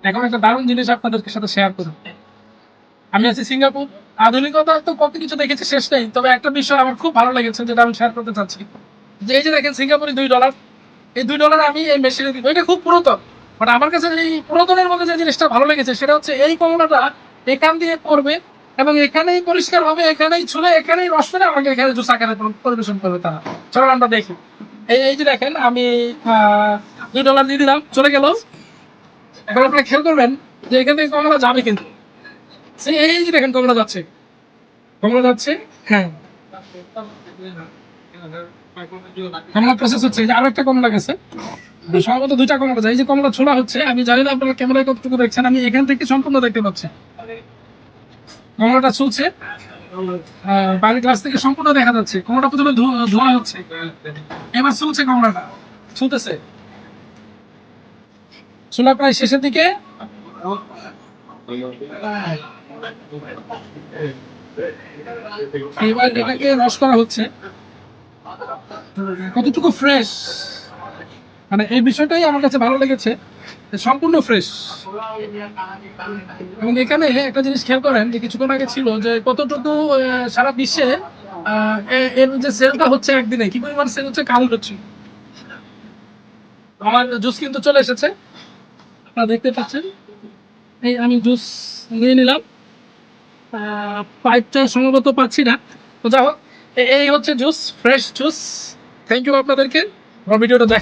এখন একটা দারুণ জিনিস আপনাদের সাথে শেয়ার করব। আমি আছি সিঙ্গাপুর। আধুনিকতা তো কত কিছু দেখেছি, শেষ নেই। তবে একটা বিষয় আমার খুব ভালো লেগেছে, যেটা আমি শেয়ার করতে চাচ্ছি। যে এই যে দেখেন সিঙ্গাপুরে $2, এই $2 আমি এই মেশিনে দিব। এটা খুব পুরাতন, বাট আমার কাছে এই পুরাতনের মধ্যে যে জিনিসটা ভালো লেগেছে সেটা হচ্ছে এই কমলাটা এখান দিয়ে পড়বে এবং এখানেই পরিষ্কার হবে, এখানেই ছুলে, এখানেই রস ফেলে আমাকে এখানে জুস আকারে পরিবেশন করবে তারা। চলো আমরা দেখি। এই যে দেখেন আমি $2 দিয়ে দিলাম, চলে গেল। এখন আপনারা খেয়াল করবেন যে এখান থেকে কমলা যাবে কিন্তু। এই যে দেখেন কমলা যাচ্ছে, কমলা যাচ্ছে। হ্যাঁ, কমলা প্রসেস হচ্ছে। এই যে আরো একটা কমলা গেছে, সম্ভবত 2টা কমলা যায়। এই যে কমলা ছোলা হচ্ছে, আমি জানি না আপনারা ক্যামেরায় কতটুকু দেখছেন, আমি এখান থেকে সম্পূর্ণ দেখতে পাচ্ছি। কমলাটা চলছে, বাড়ির গ্লাস থেকে সম্পূর্ণ দেখা যাচ্ছে। কমলাটা প্রথমে ধোয়া হচ্ছে, এবার চলছে কমলাটা, চলতেছে। চুলা প্রায় শেষের দিকে। এবার এটাকে রস করা হচ্ছে। কতটুকু ফ্রেশ, মানে এই বিষয়টাই আমার কাছে ভালো লেগেছে, সম্পূর্ণ ফ্রেশ। এবং এখানে একটা জিনিস খেয়াল করেন যে কিছুক্ষণ আগে ছিল যে কতটুকু সারা বিশ্বে এর যে সেলটা হচ্ছে একদিনে কি পরিমাণ সেল হচ্ছে, কাল হচ্ছে। আমার জুস কিন্তু চলে এসেছে, আপনারা দেখতে পাচ্ছেন। এই আমি জুস নিয়ে নিলাম, পাইপটা সম্ভবত পাচ্ছি না। তো যাই হোক, এই হচ্ছে juice, fresh juice. Thank you আপনাদেরকে আমার ভিডিওটা দেখা